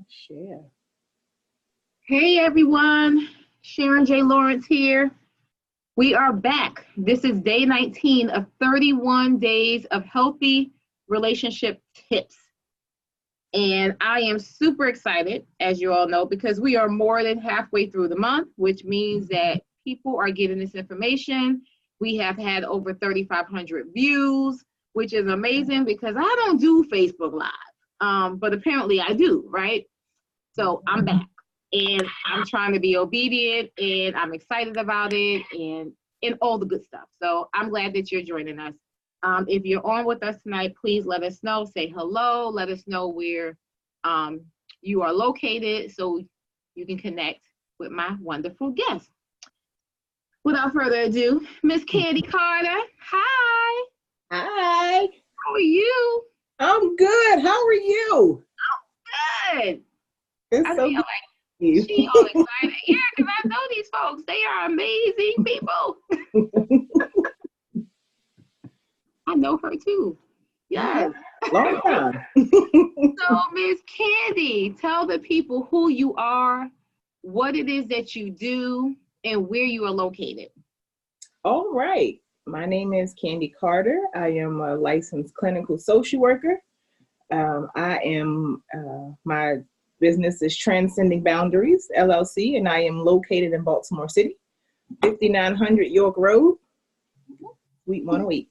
Share. Hey everyone, Sharon J. Lawrence here. We are back. This is day 19 of 31 days of healthy relationship tips. And I am super excited, as you all know, because we are more than halfway through the month, which means that people are getting this information. We have had over 3,500 views, which is amazing because I don't do Facebook Live, but apparently I do, right? So I'm back and I'm trying to be obedient and I'm excited about it and all the good stuff. So I'm glad that you're joining us. If you're on with us tonight, please let us know. Say hello. Let us know where you are located so you can connect with my wonderful guest. Without further ado, Miss Candy Carter. Hi. Hi. How are you? I'm good. How are you? Good. It's I so feel good. like To see she all excited. Yeah, because I know these folks. They are amazing people. you. I know her too. Yes. Long time. So, Miss Candy, tell the people who you are, what it is that you do, and where you are located. All right. My name is Candy Carter. I am a licensed clinical social worker. My business is Transcending Boundaries, LLC, and I am located in Baltimore City, 5900 York Road, Suite 108.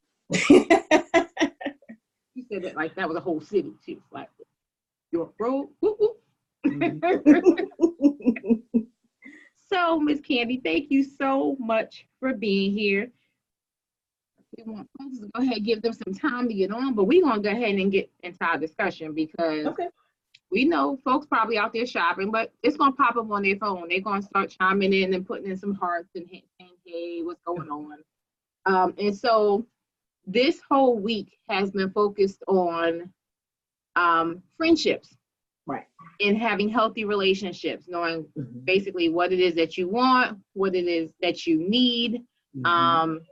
You said that like that was a whole city too, like York Road. Whoop, whoop. So, Miss Candy, thank you so much for being here. We want folks to go ahead and give them some time to get on, but we're gonna go ahead and get into our discussion because Okay. we know folks probably out there shopping, but it's gonna pop up on their phone. They're gonna start chiming in and putting in some hearts and saying, "Hey, what's going on?" And so this whole week has been focused on friendships Right. and having healthy relationships, knowing Mhm. basically what it is that you want, what it is that you need, Mhm.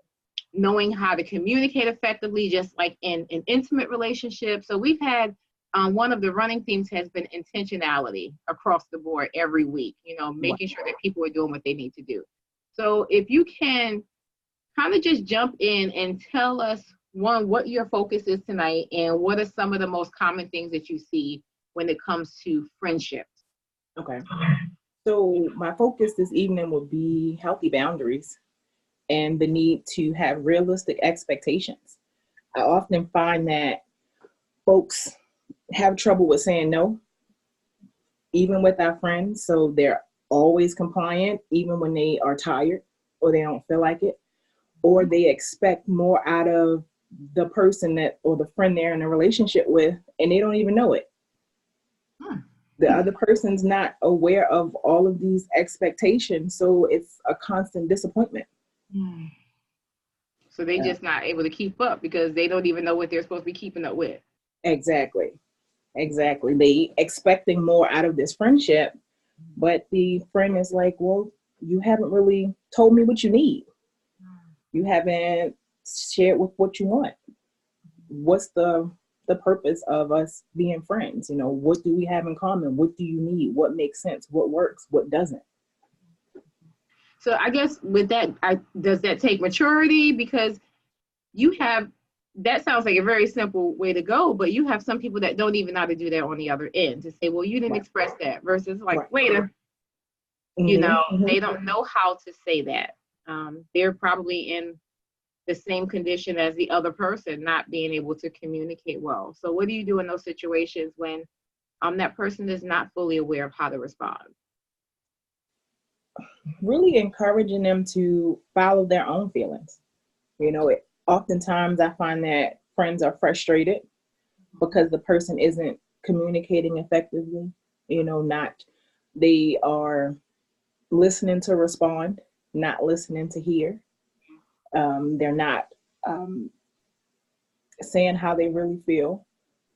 knowing how to communicate effectively, just like in an intimate relationship. So we've had one of the running themes has been intentionality across the board every week, Right. making sure that people are doing what they need to do. So if you can kind of just jump in and tell us, one, what your focus is tonight and what are some of the most common things that you see when it comes to friendships. Okay. So my focus this evening will be healthy boundaries and the need to have realistic expectations. I often find that folks have trouble with saying no, even with our friends. So they're always compliant, even when they are tired or they don't feel like it, or they expect more out of the person that or the friend they're in a relationship with, and they don't even know it. The other person's not aware of all of these expectations, so it's a constant disappointment. So they Yeah. just not able to keep up because they don't even know what they're supposed to be keeping up with. Exactly. They expecting more out of this friendship, but the friend is like, well, you haven't really told me what you need. You haven't shared with what you want. What's the purpose of us being friends? What do we have in common? What do you need? What makes sense? What works? What doesn't? So I guess with that, does that take maturity? Because you have, that sounds like a very simple way to go, but you have some people that don't even know how to do that on the other end to say, well, you didn't Right. express that versus like, Right. wait a, Mm-hmm. they don't know how to say that. They're probably in the same condition as the other person, not being able to communicate well. So what do you do in those situations when that person is not fully aware of how to respond? Really encouraging them to follow their own feelings. Oftentimes I find that friends are frustrated because the person isn't communicating effectively. Not they are listening to respond, not listening to hear. They're not um, saying how they really feel.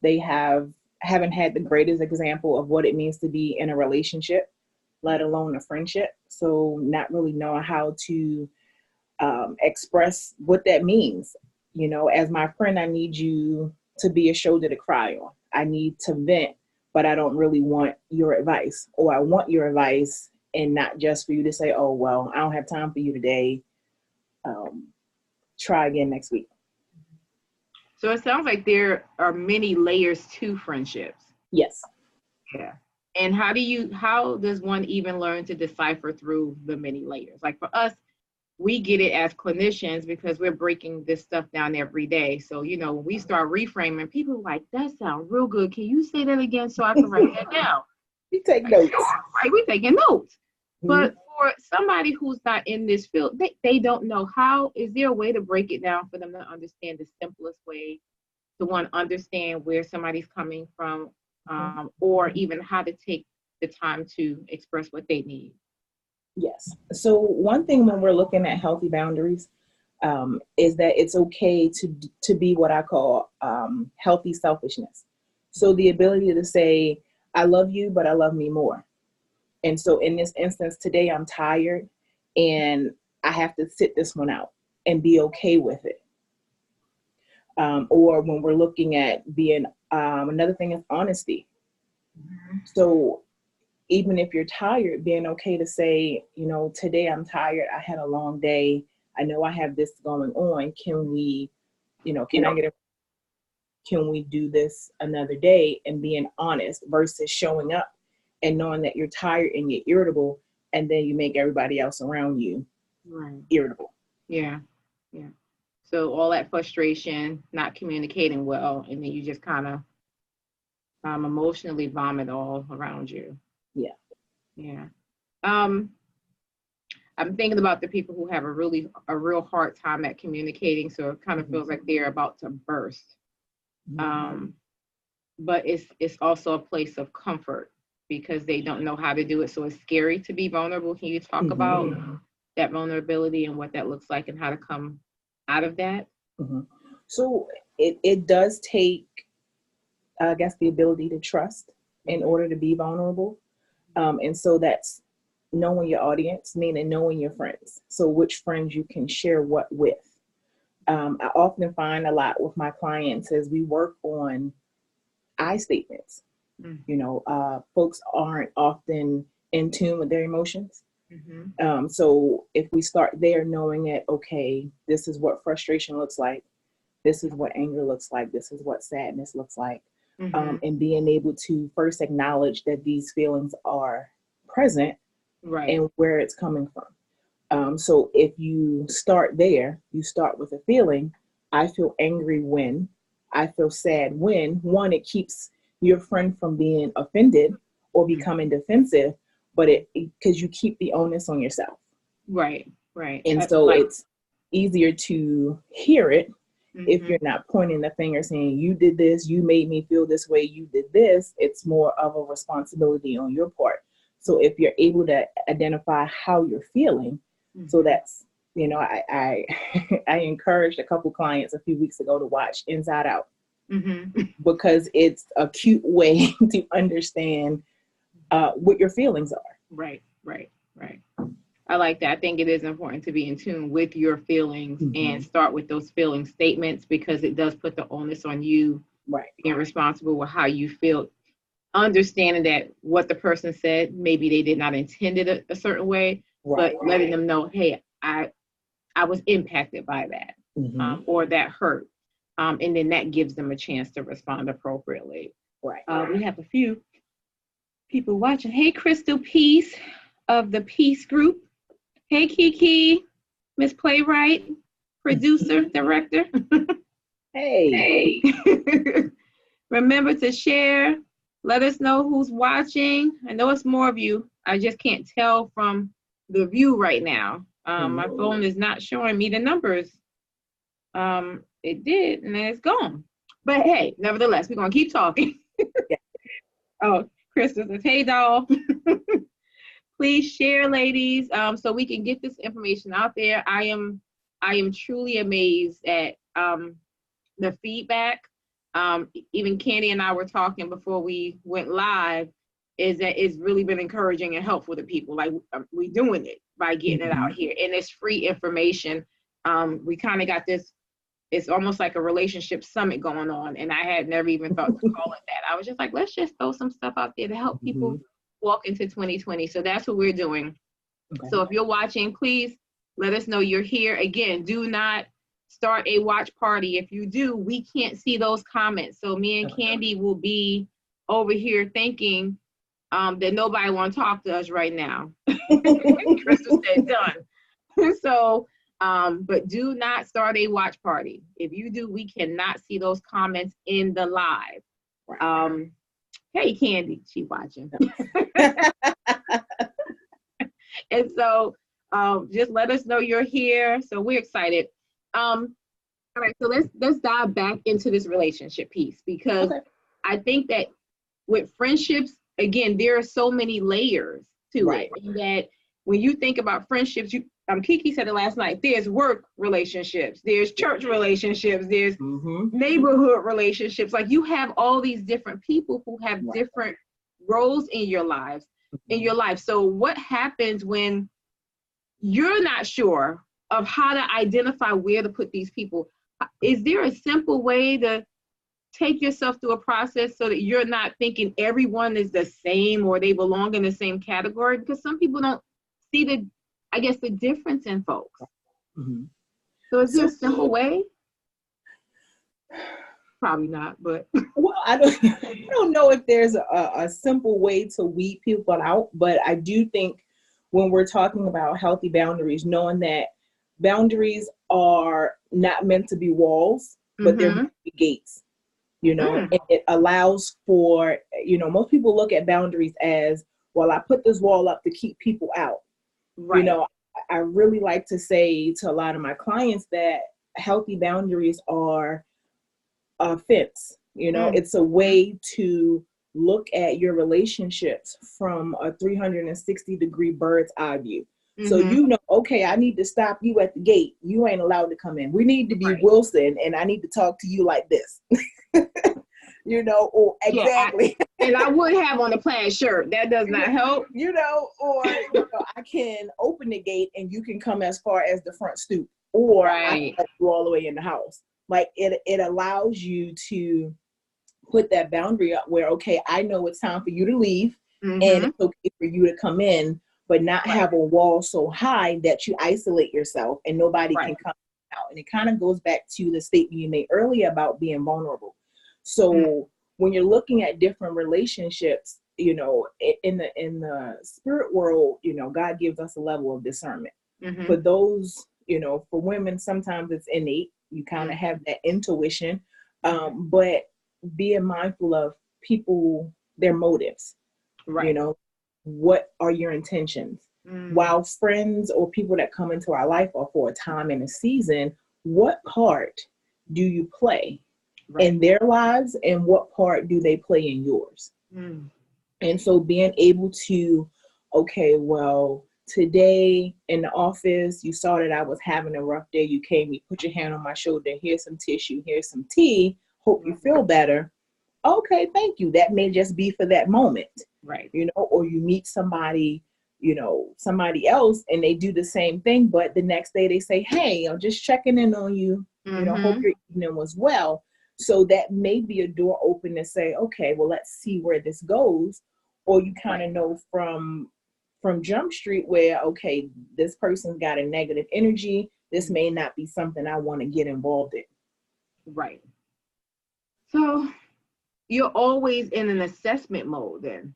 They haven't had the greatest example of what it means to be in a relationship, let alone a friendship. So not really knowing how to express what that means. As my friend, I need you to be a shoulder to cry on. I need to vent but I don't really want your advice, or I want your advice and not just for you to say, oh, well, I don't have time for you today. Try again next week. So it sounds like there are many layers to friendships. Yes. Yeah. And how does one even learn to decipher through the many layers? Like for us, we get it as clinicians because we're breaking this stuff down every day. So, when we start reframing, people are like, that sounds real good. Can you say that again so I can write that down? We take notes. Right, we're taking notes. Mm-hmm. But for somebody who's not in this field, they don't know is there a way to break it down for them to understand the simplest way to understand where somebody's coming from, or even how to take the time to express what they need? Yes. So one thing when we're looking at healthy boundaries is that it's okay to be what I call healthy selfishness. So the ability to say, I love you, but I love me more. And so in this instance, today I'm tired and I have to sit this one out and be okay with it. Or when we're looking at being, another thing is honesty. Mm-hmm. So even if you're tired, being okay to say, today I'm tired. I had a long day. I know I have this going on. Can we, can we do this another day? And being honest versus showing up and knowing that you're tired and you're irritable, and then you make everybody else around you irritable. Yeah. Yeah. So all that frustration, not communicating well, and then you just kind of emotionally vomit all around you. Yeah. Yeah. I'm thinking about the people who have a real hard time at communicating. So it kind of feels like they're about to burst. But it's also a place of comfort because they don't know how to do it. So it's scary to be vulnerable. Can you talk about that vulnerability and what that looks like and how to come out of that? So it does take, I guess, the ability to trust in order to be vulnerable. And so that's knowing your audience, meaning knowing your friends. So which friends you can share what with. I often find a lot with my clients as we work on I statements. Folks aren't often in tune with their emotions. So if we start there knowing it, okay, this is what frustration looks like. This is what anger looks like. This is what sadness looks like. And being able to first acknowledge that these feelings are present and where it's coming from. So if you start there, you start with a feeling. I feel angry when, I feel sad when. One, it keeps your friend from being offended or becoming defensive, but because you keep the onus on yourself. Right. And so it's easier to hear it if you're not pointing the finger saying, you did this, you made me feel this way, you did this. It's more of a responsibility on your part. So if you're able to identify how you're feeling, so that's, I encouraged a couple clients a few weeks ago to watch Inside Out because it's a cute way to understand what your feelings are. Right. I like that. I think it is important to be in tune with your feelings and start with those feeling statements because it does put the onus on you being responsible with how you feel. Understanding that what the person said, maybe they did not intend it a certain way, but letting them know, hey, I was impacted by that or that hurt. And then that gives them a chance to respond appropriately. We have a few people watching. Hey, Crystal Peace of the Peace Group. Hey, Kiki, Miss Playwright, producer, director. Hey. Remember to share. Let us know who's watching. I know it's more of you. I just can't tell from the view right now. My phone is not showing me the numbers. It did, and then it's gone. But hey, nevertheless, we're going to keep talking. Oh, Krista says, hey, doll. Please share, ladies, so we can get this information out there. I am truly amazed at the feedback. Even Candy and I were talking before we went live, is that it's really been encouraging and helpful to people. Like we doing it by getting it out here, and it's free information. We kind of got this it's almost like a relationship summit going on. And I had never even thought to call it that. I was just like, let's just throw some stuff out there to help people walk into 2020. So that's what we're doing. Okay. So if you're watching, please let us know you're here. Again, do not start a watch party. If you do, we can't see those comments. So me and Candy will be over here thinking that nobody want to talk to us right now. Crystal said done. So, but do not start a watch party. If you do, we cannot see those comments in the live. Hey, Candy, she watching. And so just let us know you're here. So we're excited. All right, so let's dive back into this relationship piece, because I think that with friendships, again, there are so many layers to it. And that when you think about friendships, Kiki said it last night, there's work relationships, there's church relationships, there's neighborhood relationships. Like, you have all these different people who have different roles in your lives, So what happens when you're not sure of how to identify where to put these people? Is there a simple way to take yourself through a process so that you're not thinking everyone is the same or they belong in the same category? Because some people don't see the difference in folks. So is there a simple way? Probably not, but. Well, I don't know if there's a simple way to weed people out, but I do think when we're talking about healthy boundaries, knowing that boundaries are not meant to be walls, but they're meant to be gates. And it allows for, most people look at boundaries as, well, I put this wall up to keep people out. I really like to say to a lot of my clients that healthy boundaries are a fence. It's a way to look at your relationships from a 360-degree bird's eye view. So okay, I need to stop you at the gate. You ain't allowed to come in. We need to be Wilson, and I need to talk to you like this. Or exactly. And I would have on a plaid shirt. That does not help. I can open the gate and you can come as far as the front stoop, or I can let you all the way in the house. Like, it allows you to put that boundary up where, okay, I know it's time for you to leave, and it's okay for you to come in, but not have a wall so high that you isolate yourself and nobody can come out. And it kind of goes back to the statement you made earlier about being vulnerable. So when you're looking at different relationships, in the spirit world, God gives us a level of discernment. For those, for women, sometimes it's innate. You kind of have that intuition, but being mindful of people, their motives. What are your intentions? While friends or people that come into our life are for a time and a season, what part do you play in their lives, and what part do they play in yours? And so being able to, okay, well, today in the office, you saw that I was having a rough day. You came, you put your hand on my shoulder. Here's some tissue. Here's some tea. Hope you feel better. Okay, thank you. That may just be for that moment. Or you meet somebody, somebody else, and they do the same thing, but the next day they say, hey, I'm just checking in on you. Hope your evening was well. So that may be a door open to say, okay, well, let's see where this goes. Or you kind of know from Jump Street where, okay, this person's got a negative energy. This may not be something I want to get involved in. So you're always in an assessment mode then?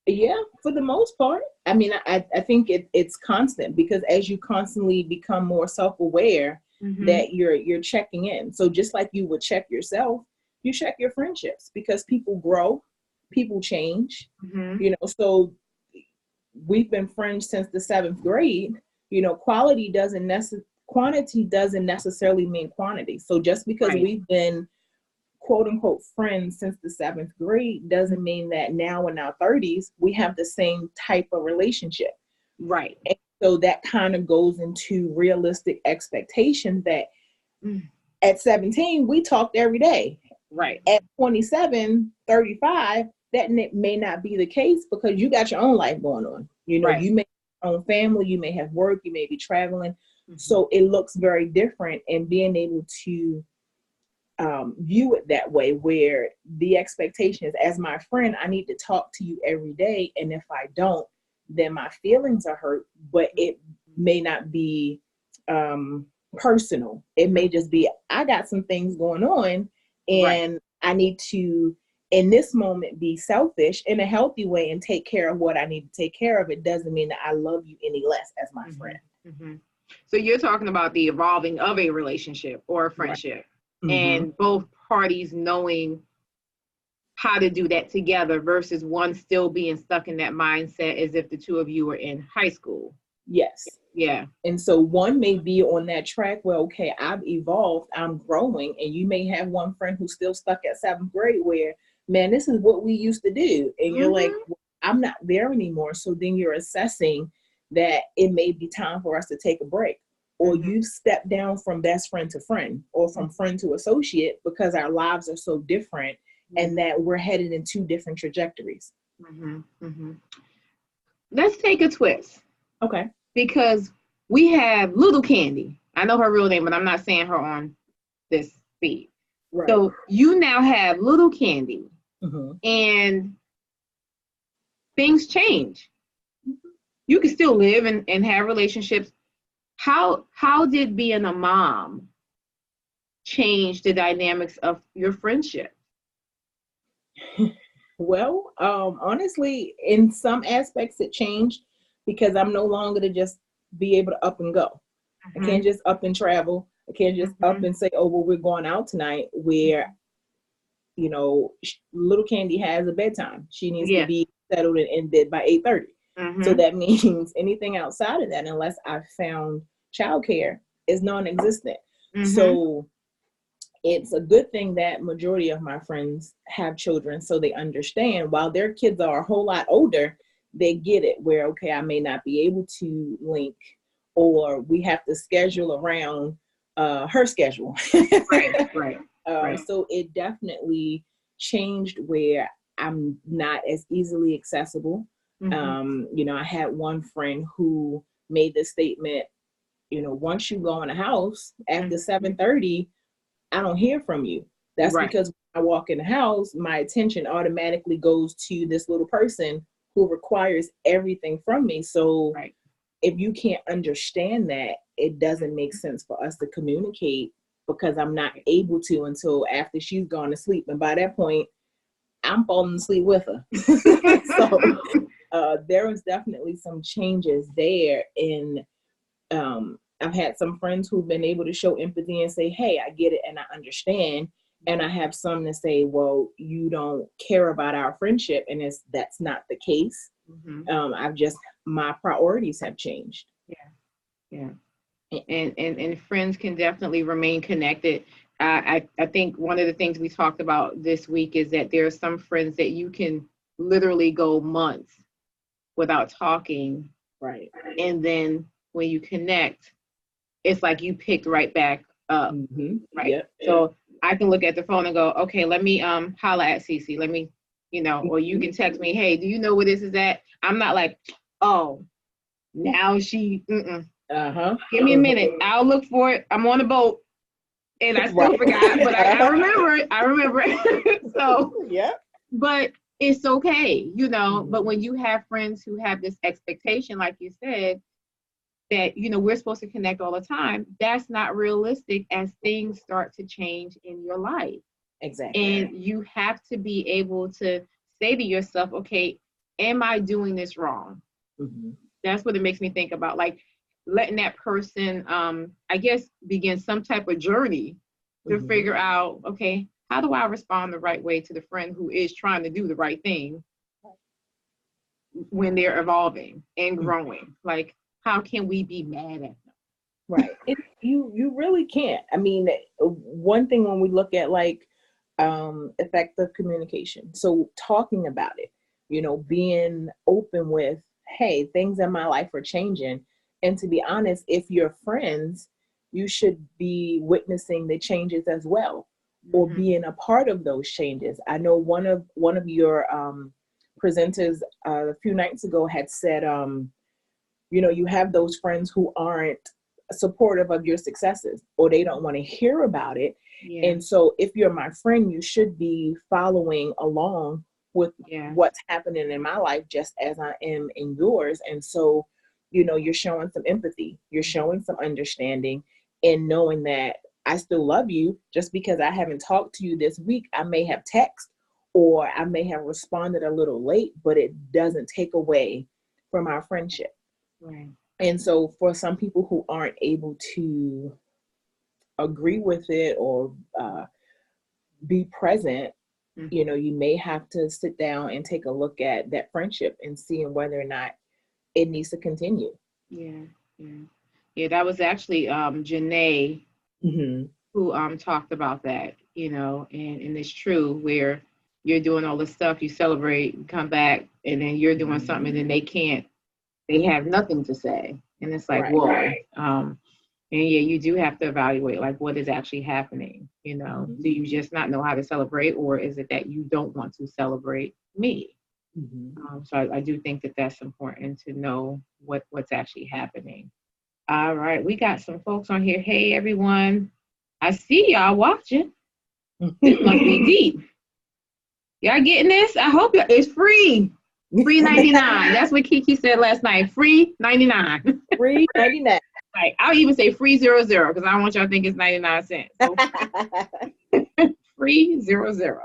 Yeah, for the most part. I mean, I think it's constant, because as you constantly become more self-aware, that you're checking in. So just like you would check yourself, you check your friendships, because people grow, people change, so we've been friends since the 7th grade. Quantity doesn't necessarily mean quantity. So just because we've been quote unquote friends since the 7th grade doesn't mean that now in our 30s we have the same type of relationship. And so that kind of goes into realistic expectations that at 17 we talked every day. At 27, 35, that may not be the case, because you got your own life going on. You may have your own family, you may have work, you may be traveling. So it looks very different, and being able to view it that way, where the expectation is, as my friend, I need to talk to you every day. And if I don't, then my feelings are hurt, but it may not be personal. It may just be, I got some things going on, and I need to, in this moment, be selfish in a healthy way and take care of what I need to take care of. It doesn't mean that I love you any less as my friend. So you're talking about the evolving of a relationship or a friendship, and both parties knowing how to do that together versus one still being stuck in that mindset as if the two of you were in high school. Yes. Yeah. And so one may be on that track where, okay, I've evolved, I'm growing, and you may have one friend who's still stuck at 7th grade where, man, this is what we used to do. And you're like, well, I'm not there anymore. So then you're assessing that it may be time for us to take a break. Or you step down from best friend to friend, or from friend to associate, because our lives are so different and that we're headed in 2 different trajectories. Let's take a twist. Okay. Because we have Little Candy. I know her real name, but I'm not saying her on this feed. Right. So you now have Little Candy, and things change. You can still live and have relationships. How did being a mom change the dynamics of your friendship? Well, honestly, in some aspects it changed, because I'm no longer to just be able to up and go. I can't just up and travel. I can't just up and say, oh, well, we're going out tonight, where, you know, Little Candy has a bedtime. She needs to be settled and in bed by 8:30. So that means anything outside of that, unless I found childcare, is non-existent. So it's a good thing that majority of my friends have children, so they understand. While their kids are a whole lot older, they get it, where, okay, I may not be able to link, or we have to schedule around her schedule. Right. So it definitely changed where I'm not as easily accessible. You know, I had one friend who made the statement, you know, once you go in a house after 7:30, I don't hear from you. That's because when I walk in the house, my attention automatically goes to this little person who requires everything from me. So if you can't understand that, it doesn't make sense for us to communicate, because I'm not able to until after she's gone to sleep. And by that point, I'm falling asleep with her. So there was definitely some changes there. In I've had some friends who've been able to show empathy and say, hey, I get it and I understand. And I have some that say, well, you don't care about our friendship. And that's not the case. My priorities have changed. And friends can definitely remain connected. I think one of the things we talked about this week is that there are some friends that you can literally go months without talking. And then when you connect, it's like you picked right back up. So I can look at the phone and go, okay, let me holla at Cece. Let me, you know, or you can text me, hey, do you know where this is at? I'm not like, oh, now she, give me a minute. I'll look for it. I'm on a boat. And I still forgot, but I remember it. So, but it's okay, you know, but when you have friends who have this expectation, like you said, that, you know, we're supposed to connect all the time, that's not realistic as things start to change in your life. And you have to be able to say to yourself, okay, am I doing this wrong? That's what it makes me think about, like letting that person, I guess, begin some type of journey to figure out, okay, how do I respond the right way to the friend who is trying to do the right thing when they're evolving and growing? Like, how can we be mad at them? You really can't. I mean, one thing when we look at like effective communication, so talking about it, you know, being open with, hey, things in my life are changing. And to be honest, if you're friends, you should be witnessing the changes as well, or being a part of those changes. I know one of your presenters a few nights ago had said, you know, you have those friends who aren't supportive of your successes, or they don't want to hear about it. Yeah. And so if you're my friend, you should be following along with what's happening in my life, just as I am in yours. And so, you're showing some empathy, you're showing some understanding, and knowing that I still love you. Just because I haven't talked to you this week, I may have texted or I may have responded a little late, but it doesn't take away from our friendship. Right. And so for some people who aren't able to agree with it or be present, you may have to sit down and take a look at that friendship and seeing whether or not it needs to continue. Yeah, that was actually Janae who talked about that, and it's true, where you're doing all this stuff, you celebrate, come back, and then you're doing something, and then they have nothing to say. And it's like, whoa. Right. And yeah, you do have to evaluate, like, what is actually happening. Do you just not know how to celebrate, or is it that you don't want to celebrate me? So I do think that that's important to know what's actually happening. All right, we got some folks on here. Hey, everyone. I see y'all watching. This must be deep. Y'all getting this? I hope it's free. Free 99. That's what Kiki said last night. Free 99. Free 99. Right. I'll even say free 00 because I don't want y'all to think it's 99 cents. So free 00.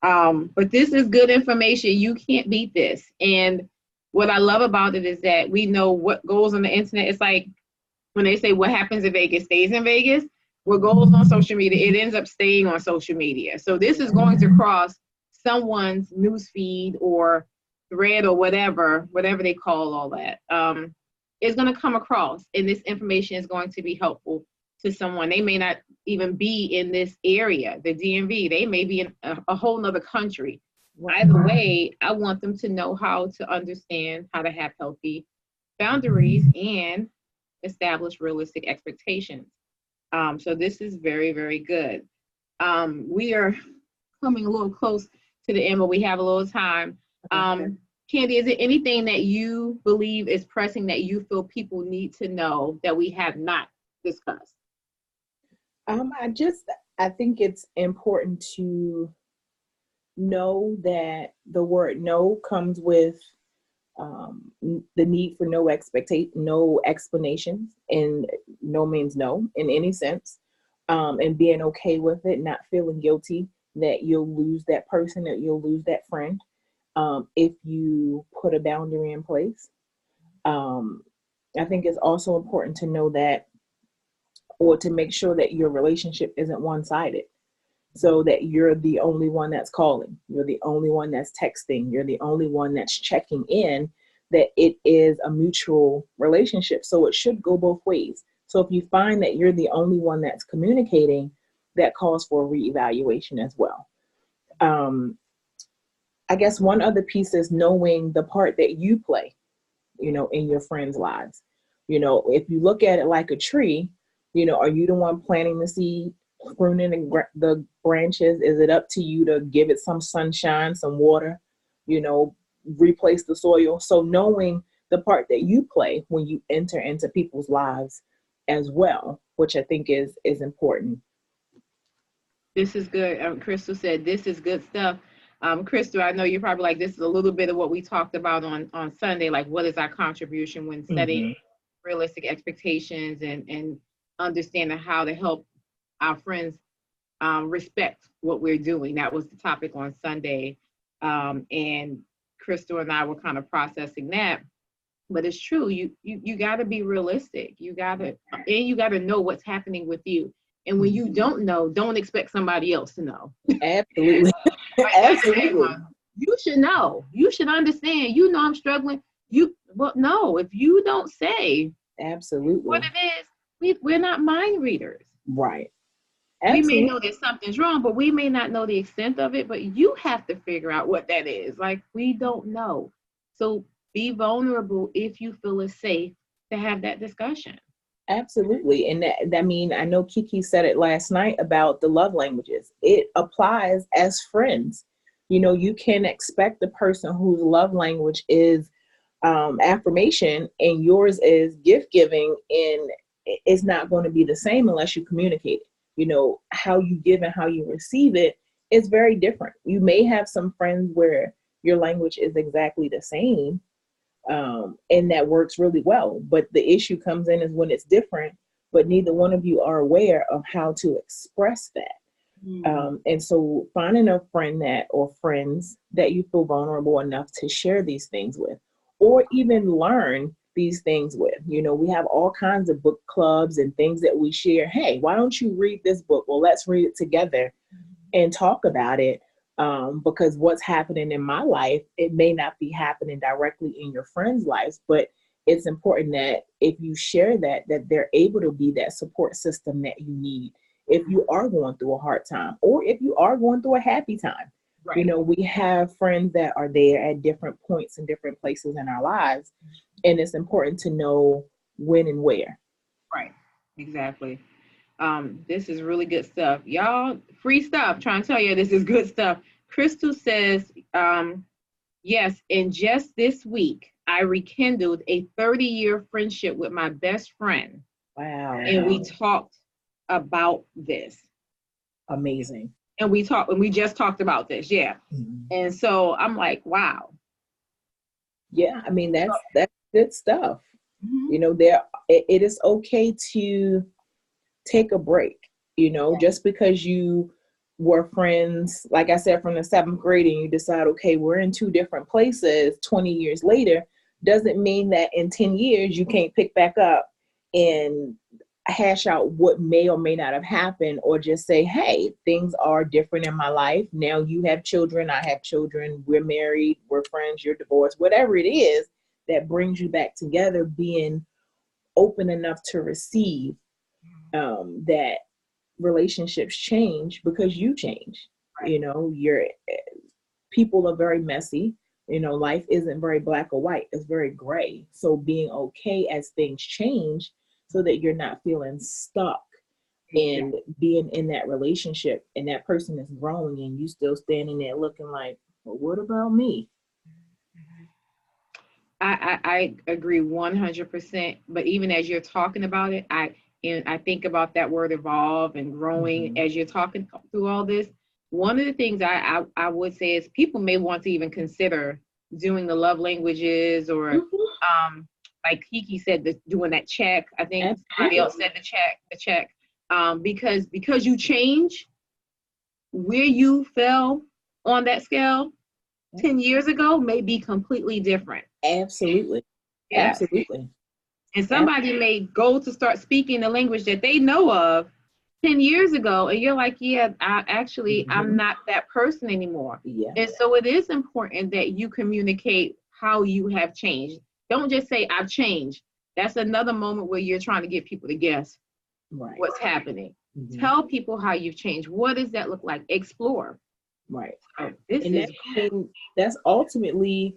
But this is good information. You can't beat this. And what I love about it is that we know what goes on the internet. It's like when they say what happens in Vegas stays in Vegas. What goes on social media, it ends up staying on social media. So this is going to cross someone's newsfeed or thread or whatever they call all that. It's going to come across, and this information is going to be helpful to someone. They may not even be in this area, the DMV. They may be in a whole nother country. Either way, I want them to know how to understand how to have healthy boundaries and establish realistic expectations. So this is very, very good. We are coming a little close to the end, but we have a little time. Candy, is there anything that you believe is pressing that you feel people need to know that we have not discussed? I think it's important to know that the word no comes with the need for no explanations, and no means no in any sense, and being okay with it, not feeling guilty that you'll lose that person, that you'll lose that friend if you put a boundary in place. I think it's also important to know that, or to make sure that your relationship isn't one-sided, so that you're the only one that's calling, you're the only one that's texting, you're the only one that's checking in, that it is a mutual relationship. So it should go both ways. So if you find that you're the only one that's communicating, that calls for a reevaluation as well. I guess one other piece is knowing the part that you play, in your friends' lives. If you look at it like a tree, are you the one planting the seed, pruning the branches? Is it up to you to give it some sunshine, some water, replace the soil? So knowing the part that you play when you enter into people's lives as well, which I think is important. This is good. Crystal said, this is good stuff. Crystal, I know you're probably like, this is a little bit of what we talked about on Sunday, like what is our contribution when setting realistic expectations and understanding how to help our friends respect what we're doing. That was the topic on Sunday. And Crystal and I were kind of processing that. But it's true, you got to be realistic. You got to know what's happening with you. And when you don't know, don't expect somebody else to know. Absolutely. Absolutely. You should know. You should understand. I'm struggling. No, if you don't say absolutely what it is, we're not mind readers. Right. Absolutely. We may know that something's wrong, but we may not know the extent of it. But you have to figure out what that is. Like, we don't know. So be vulnerable if you feel it's safe to have that discussion. Absolutely. And I know Kiki said it last night about the love languages. It applies as friends. You can expect the person whose love language is affirmation and yours is gift giving, and it's not going to be the same unless you communicate it. You know, how you give and how you receive it is very different. You may have some friends where your language is exactly the same, and that works really well. But the issue comes in is when it's different, but neither one of you are aware of how to express that. And so finding a friend that or friends that you feel vulnerable enough to share these things with, or even learn these things with. You know, we have all kinds of book clubs and things that we share. Hey, why don't you read this book? Well, let's read it together and talk about it. Because what's happening in my life, it may not be happening directly in your friends' lives, but it's important that if you share that they're able to be that support system that you need if you are going through a hard time or if you are going through a happy time. Right. You know, we have friends that are there at different points and different places in our lives, and it's important to know when and where. Right. Exactly. This is really good stuff. Y'all, free stuff. Trying to tell you this is good stuff. Crystal says, yes, and just this week, I rekindled a 30-year friendship with my best friend. Wow. And we talked about this. Amazing. And we just talked about this. Yeah. Mm-hmm. And so I'm like, wow. Yeah. I mean, that's good stuff. Mm-hmm. You know, it is okay to take a break, you know, just because you were friends, like I said, from the 7th grade and you decide, okay, we're in 2 different places 20 years later, doesn't mean that in 10 years you can't pick back up and hash out what may or may not have happened, or just say, hey, things are different in my life. Now you have children, I have children, we're married, we're friends, you're divorced, whatever it is that brings you back together, being open enough to receive that relationships change because you change. Right. You know, people are very messy. You know, life isn't very black or white, it's very gray. So being okay as things change so that you're not feeling stuck and being in that relationship and that person is growing and you still standing there looking like, well, what about me? I agree 100%. But even as you're talking about it, I think about that word evolve and growing as you're talking through all this. One of the things I would say is people may want to even consider doing the love languages or like Kiki said, doing that check. I think somebody else said the check. Because you change, where you fell on that scale 10 years ago may be completely different. Absolutely. Yeah. Absolutely. And somebody may go to start speaking the language that they know of 10 years ago, and you're like, yeah, I'm not that person anymore. Yeah. And so it is important that you communicate how you have changed. Don't just say, I've changed. That's another moment where you're trying to get people to guess what's happening. Mm-hmm. Tell people how you've changed. What does that look like? Explore. Right. That's ultimately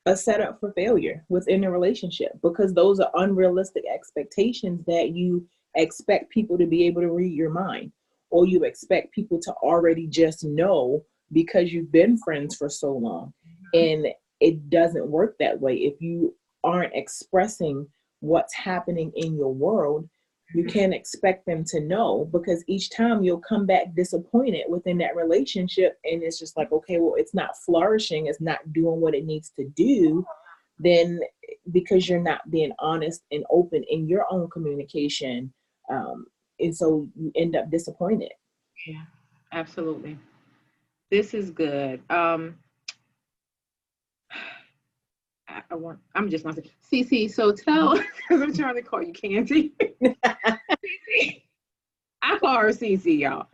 a setup for failure within a relationship, because those are unrealistic expectations that you expect people to be able to read your mind, or you expect people to already just know because you've been friends for so long. And it doesn't work that way. If you aren't expressing what's happening in your world, you can't expect them to know, because each time you'll come back disappointed within that relationship. And it's just like, okay, well, it's not flourishing. It's not doing what it needs to do. Then because you're not being honest and open in your own communication. And so you end up disappointed. Yeah, absolutely. This is good. I'm just going to say, CC, so tell, because I'm trying to call you Candy. CC. I call her CC, y'all.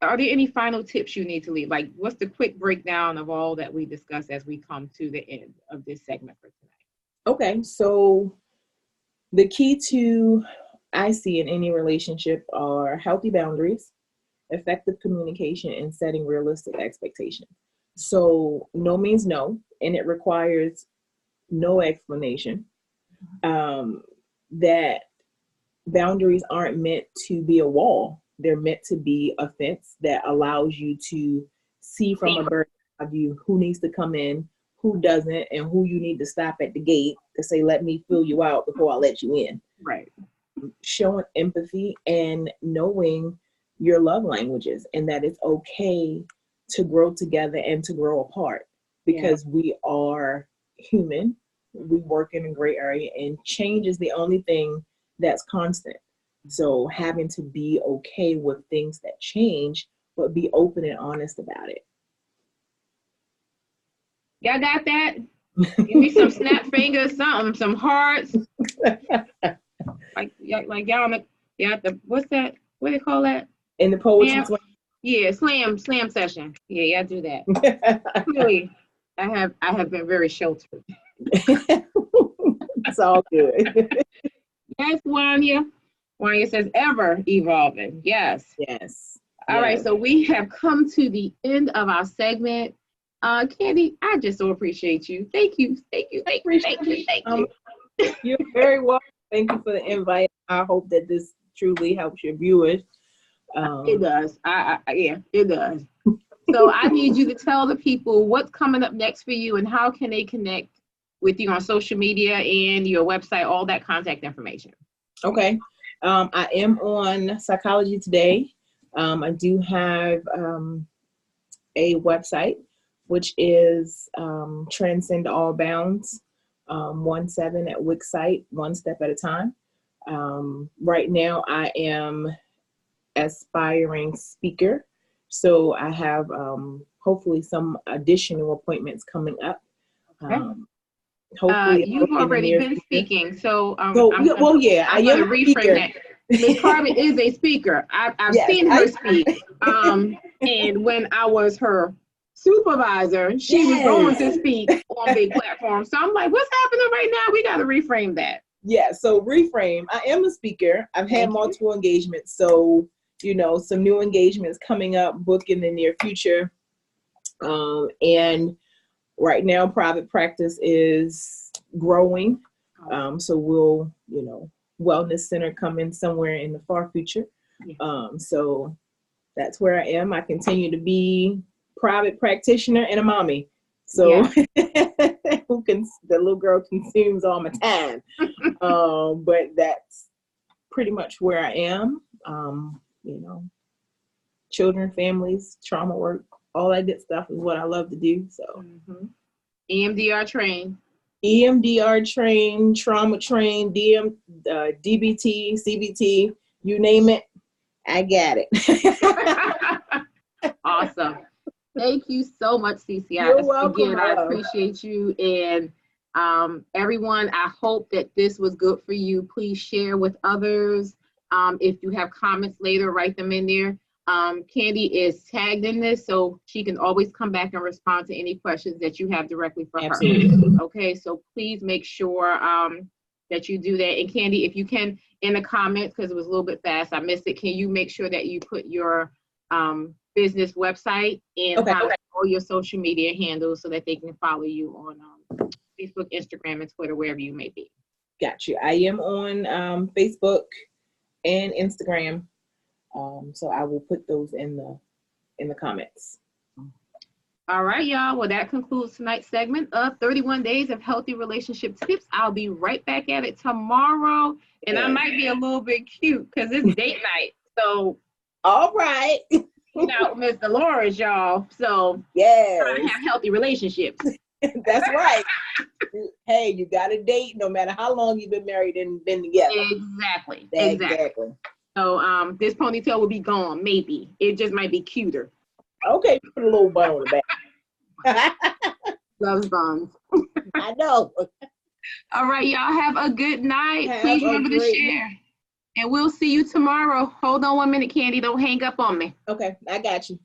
Are there any final tips you need to leave? Like, what's the quick breakdown of all that we discussed as we come to the end of this segment for tonight? Okay, so the key I see in any relationship are healthy boundaries, effective communication, and setting realistic expectations. So no means no, and it requires no explanation. That boundaries aren't meant to be a wall. They're meant to be a fence that allows you to see from a bird's eye view who needs to come in, who doesn't, and who you need to stop at the gate to say, let me fill you out before I let you in. Right. Showing empathy and knowing your love languages, and that it's okay to grow together and to grow apart, because we are human. We work in a gray area, and change is the only thing that's constant. So having to be okay with things that change, but be open and honest about it. Y'all got that? Give me some snap fingers, something, some hearts. like y'all, what's that? What do they call that? In the poetry slam? Yeah, slam session. Yeah, y'all do that. Clearly, I have been very sheltered. It's all good. Yes, Wanya. Wanya says ever evolving. Yes. Yes. All right, so we have come to the end of our segment. Candy, I just so appreciate you. Thank you. You're very welcome. Thank you for the invite. I hope that this truly helps your viewers. It does. Yeah, it does. So I need you to tell the people what's coming up next for you and how can they connect with you on social media and your website, all that contact information. Okay. I am on Psychology Today. I do have a website, which is Transcend All Bounds 17 at Wix site, one step at a time. Right now, I am aspiring speaker, so I have hopefully some additional appointments coming up. Okay. Hopefully, you've already been speaking, so I am a reframe that. Ms. Carmen is a speaker. I've seen her speak. And when I was her supervisor, she was going to speak on big platforms. So I'm like, what's happening right now? We got to reframe that. Yeah, so reframe. I am a speaker. I've had multiple engagements. So, some new engagements coming up, book in the near future. And right now, private practice is growing. So we'll, wellness center coming somewhere in the far future. So that's where I am. I continue to be private practitioner and a mommy. So the little girl consumes all my time. But that's pretty much where I am. Children, families, trauma work, all that good stuff is what I love to do. So EMDR trained. EMDR trained, trauma trained, DBT, CBT, you name it, I got it. Awesome. Thank you so much, Cece. You're welcome. Again, I appreciate you. And everyone, I hope that this was good for you. Please share with others. If you have comments later, write them in there. Candy is tagged in this, so she can always come back and respond to any questions that you have directly for her. Okay, so please make sure that you do that. And Candy, if you can, in the comments, because it was a little bit fast, I missed it, can you make sure that you put your business website and all your social media handles so that they can follow you on Facebook, Instagram, and Twitter, wherever you may be? Got you. I am on Facebook and Instagram. So I will put those in the comments. All right, y'all. Well, that concludes tonight's segment of 31 Days of Healthy Relationship Tips. I'll be right back at it tomorrow. And I might be a little bit cute because it's date night. So, all right. Miss Dolores, y'all. So, trying to have healthy relationships. That's right. Hey, you got a date no matter how long you've been married and been together. Exactly. So this ponytail will be gone, maybe. It just might be cuter. Okay, put a little bun on the back. Loves buns. I know. All right, y'all have a good night. Please remember to share. And we'll see you tomorrow. Hold on 1 minute, Candy. Don't hang up on me. Okay, I got you.